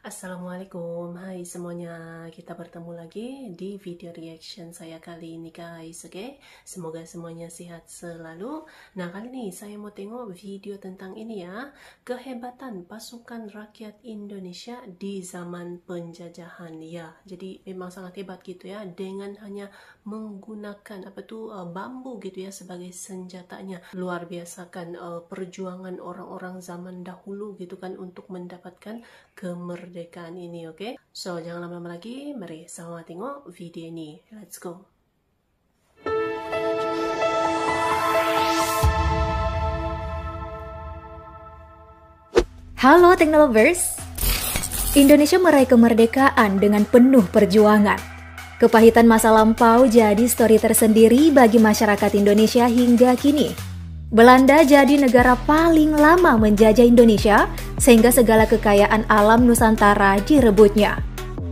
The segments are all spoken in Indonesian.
Assalamualaikum, hai semuanya, kita bertemu lagi di video reaction saya kali ini guys, oke? Semoga semuanya sehat selalu. Nah, kali ini saya mau tengok video tentang ini ya, kehebatan pasukan rakyat Indonesia di zaman penjajahan ya. Jadi memang sangat hebat gitu ya, dengan hanya menggunakan bambu gitu ya sebagai senjatanya. Luar biasa kan perjuangan orang-orang zaman dahulu gitu kan untuk mendapatkan kemerdekaan ini, oke? So, jangan lama-lama lagi, mari sama tengok video ini. Let's go. Halo Teknolovers, Indonesia meraih kemerdekaan dengan penuh perjuangan. Kepahitan masa lampau jadi story tersendiri bagi masyarakat Indonesia hingga kini. Belanda jadi negara paling lama menjajah Indonesia, sehingga segala kekayaan alam Nusantara direbutnya.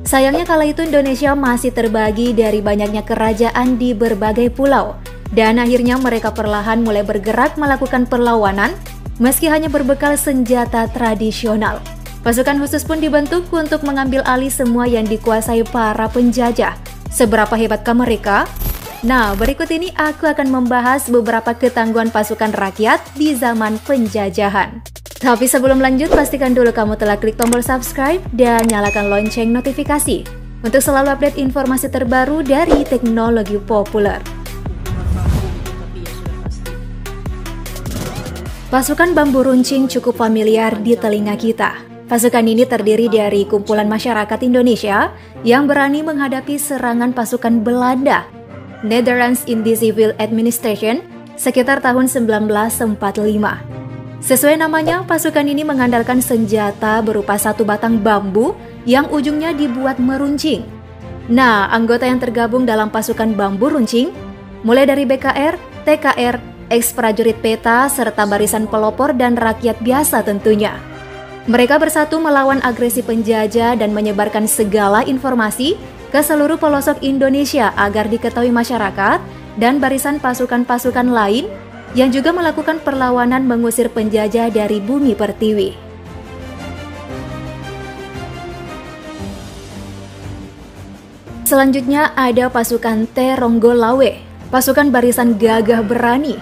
Sayangnya kala itu Indonesia masih terbagi dari banyaknya kerajaan di berbagai pulau, dan akhirnya mereka perlahan mulai bergerak melakukan perlawanan, meski hanya berbekal senjata tradisional. Pasukan khusus pun dibentuk untuk mengambil alih semua yang dikuasai para penjajah. Seberapa hebatkah mereka? Nah, berikut ini aku akan membahas beberapa ketangguhan pasukan rakyat di zaman penjajahan. Tapi sebelum lanjut, pastikan dulu kamu telah klik tombol subscribe dan nyalakan lonceng notifikasi untuk selalu update informasi terbaru dari teknologi populer. Pasukan bambu runcing cukup familiar di telinga kita. Pasukan ini terdiri dari kumpulan masyarakat Indonesia yang berani menghadapi serangan pasukan Belanda, Netherlands Indian Civil Administration, sekitar tahun 1945. Sesuai namanya, pasukan ini mengandalkan senjata berupa satu batang bambu yang ujungnya dibuat meruncing. Nah, anggota yang tergabung dalam pasukan bambu runcing, mulai dari BKR, TKR, ex-prajurit peta, serta barisan pelopor dan rakyat biasa tentunya. Mereka bersatu melawan agresi penjajah dan menyebarkan segala informasi ke seluruh pelosok Indonesia agar diketahui masyarakat dan barisan pasukan-pasukan lain yang juga melakukan perlawanan mengusir penjajah dari bumi pertiwi. Selanjutnya ada pasukan Teronggolawe, pasukan barisan gagah berani,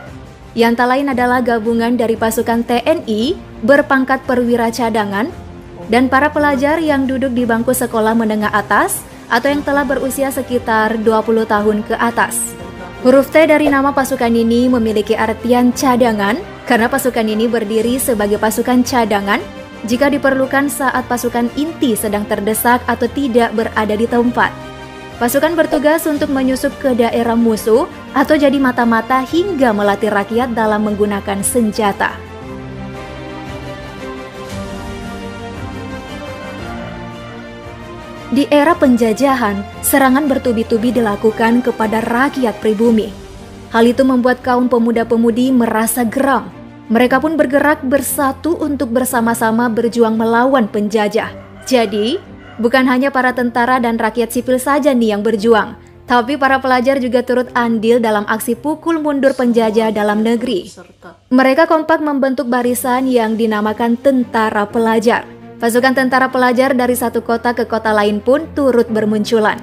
yang tak lain adalah gabungan dari pasukan TNI berpangkat perwira cadangan dan para pelajar yang duduk di bangku sekolah menengah atas atau yang telah berusia sekitar 20 tahun ke atas. Huruf T dari nama pasukan ini memiliki artian cadangan karena pasukan ini berdiri sebagai pasukan cadangan jika diperlukan saat pasukan inti sedang terdesak atau tidak berada di tempat. Pasukan bertugas untuk menyusup ke daerah musuh atau jadi mata-mata hingga melatih rakyat dalam menggunakan senjata. Di era penjajahan, serangan bertubi-tubi dilakukan kepada rakyat pribumi. Hal itu membuat kaum pemuda-pemudi merasa geram. Mereka pun bergerak bersatu untuk bersama-sama berjuang melawan penjajah. Jadi, bukan hanya para tentara dan rakyat sipil saja nih yang berjuang, tapi para pelajar juga turut andil dalam aksi pukul mundur penjajah dalam negeri. Mereka kompak membentuk barisan yang dinamakan Tentara Pelajar. Pasukan tentara pelajar dari satu kota ke kota lain pun turut bermunculan.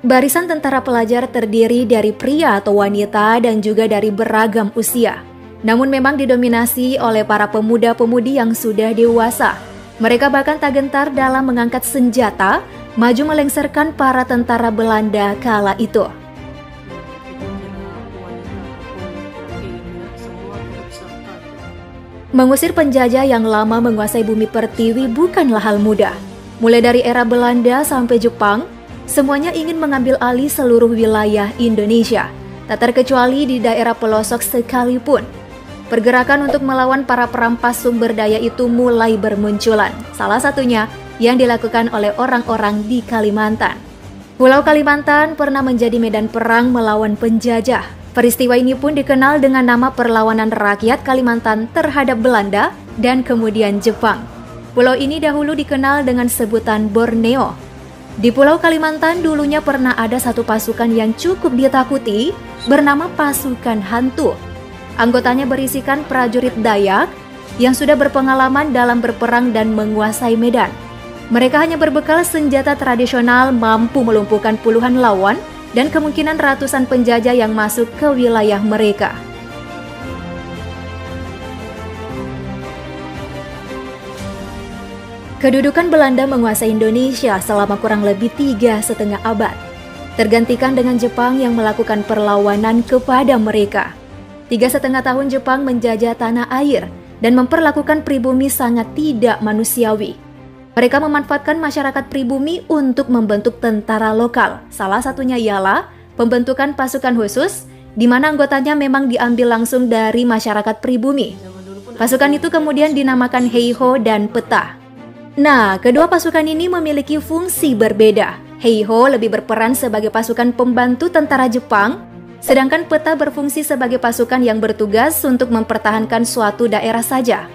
Barisan tentara pelajar terdiri dari pria atau wanita dan juga dari beragam usia. Namun memang didominasi oleh para pemuda-pemudi yang sudah dewasa. Mereka bahkan tak gentar dalam mengangkat senjata, maju melengsarkan para tentara Belanda kala itu. Mengusir penjajah yang lama menguasai bumi pertiwi bukanlah hal mudah. Mulai dari era Belanda sampai Jepang, semuanya ingin mengambil alih seluruh wilayah Indonesia, tak terkecuali di daerah pelosok sekalipun. Pergerakan untuk melawan para perampas sumber daya itu mulai bermunculan, salah satunya yang dilakukan oleh orang-orang di Kalimantan. Pulau Kalimantan pernah menjadi medan perang melawan penjajah. Peristiwa ini pun dikenal dengan nama perlawanan rakyat Kalimantan terhadap Belanda dan kemudian Jepang. Pulau ini dahulu dikenal dengan sebutan Borneo. Di Pulau Kalimantan dulunya pernah ada satu pasukan yang cukup ditakuti bernama Pasukan Hantu. Anggotanya berisikan prajurit Dayak yang sudah berpengalaman dalam berperang dan menguasai medan. Mereka hanya berbekal senjata tradisional mampu melumpuhkan puluhan lawan dan kemungkinan ratusan penjajah yang masuk ke wilayah mereka. Kedudukan Belanda menguasai Indonesia selama kurang lebih 3,5 abad, tergantikan dengan Jepang yang melakukan perlawanan kepada mereka. 3,5 tahun Jepang menjajah tanah air dan memperlakukan pribumi sangat tidak manusiawi. Mereka memanfaatkan masyarakat pribumi untuk membentuk tentara lokal. Salah satunya ialah pembentukan pasukan khusus, di mana anggotanya memang diambil langsung dari masyarakat pribumi. Pasukan itu kemudian dinamakan Heiho dan Peta. Nah, kedua pasukan ini memiliki fungsi berbeda. Heiho lebih berperan sebagai pasukan pembantu tentara Jepang, sedangkan Peta berfungsi sebagai pasukan yang bertugas untuk mempertahankan suatu daerah saja.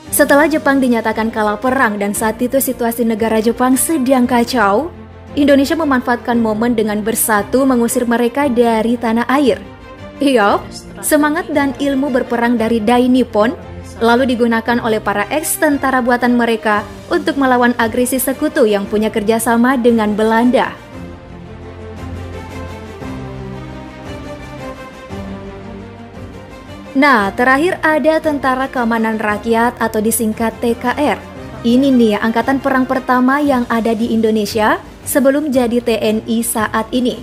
Setelah Jepang dinyatakan kalah perang dan saat itu situasi negara Jepang sedang kacau, Indonesia memanfaatkan momen dengan bersatu mengusir mereka dari tanah air. Iya, semangat dan ilmu berperang dari Dai Nippon lalu digunakan oleh para ex-tentara buatan mereka untuk melawan agresi sekutu yang punya kerjasama dengan Belanda. Nah, terakhir ada Tentara Keamanan Rakyat atau disingkat TKR. Ini nih angkatan perang pertama yang ada di Indonesia sebelum jadi TNI saat ini.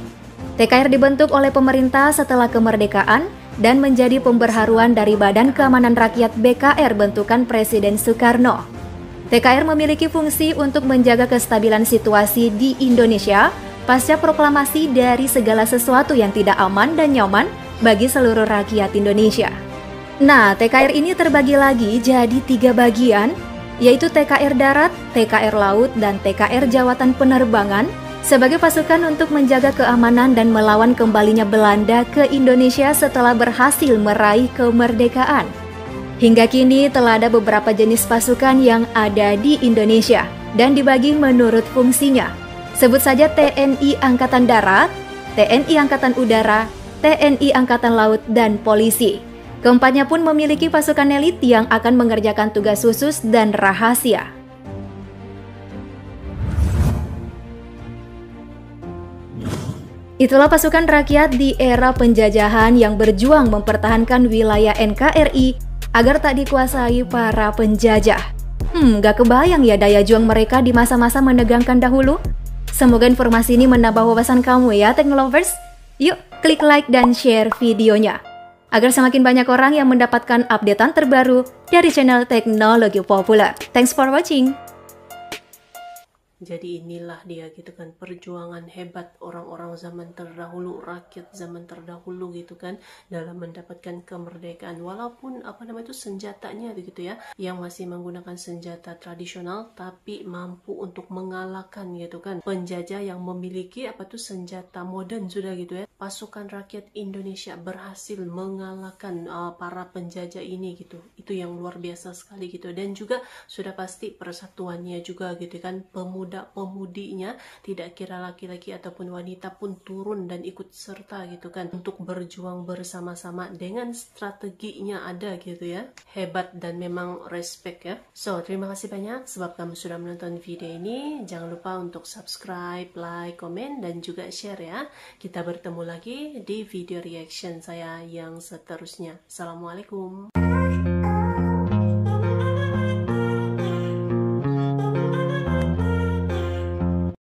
TKR dibentuk oleh pemerintah setelah kemerdekaan dan menjadi pemberharuan dari Badan Keamanan Rakyat BKR bentukan Presiden Soekarno. TKR memiliki fungsi untuk menjaga kestabilan situasi di Indonesia pasca proklamasi dari segala sesuatu yang tidak aman dan nyaman bagi seluruh rakyat Indonesia. Nah, TKR ini terbagi lagi jadi 3 bagian, yaitu TKR Darat, TKR Laut, dan TKR Jawatan Penerbangan, sebagai pasukan untuk menjaga keamanan dan melawan kembalinya Belanda ke Indonesia setelah berhasil meraih kemerdekaan. Hingga kini telah ada beberapa jenis pasukan yang ada di Indonesia dan dibagi menurut fungsinya. Sebut saja TNI Angkatan Darat, TNI Angkatan Udara, TNI Angkatan Laut, dan Polisi. Keempatnya pun memiliki pasukan elit yang akan mengerjakan tugas khusus dan rahasia. Itulah pasukan rakyat di era penjajahan yang berjuang mempertahankan wilayah NKRI agar tak dikuasai para penjajah. Gak kebayang ya daya juang mereka di masa-masa menegangkan dahulu? Semoga informasi ini menambah wawasan kamu ya, Teknolovers. Yuk, klik like dan share videonya, agar semakin banyak orang yang mendapatkan updatean terbaru dari channel Teknologi Populer. Thanks for watching. Jadi inilah dia gitu kan, perjuangan hebat orang-orang zaman terdahulu, rakyat zaman terdahulu gitu kan, dalam mendapatkan kemerdekaan. Walaupun itu senjatanya gitu ya, yang masih menggunakan senjata tradisional, tapi mampu untuk mengalahkan gitu kan penjajah yang memiliki senjata modern sudah gitu ya. Pasukan rakyat Indonesia berhasil mengalahkan para penjajah ini gitu. Itu yang luar biasa sekali gitu. Dan juga sudah pasti persatuannya juga gitu kan, pemuda-pemudinya, tidak kira laki-laki ataupun wanita pun turun dan ikut serta gitu kan, untuk berjuang bersama-sama dengan strateginya ada gitu ya. Hebat dan memang respect ya. So, terima kasih banyak sebab kamu sudah menonton video ini. Jangan lupa untuk subscribe, like, komen, dan juga share ya. Kita bertemu lagi di video reaction saya yang seterusnya. Assalamualaikum.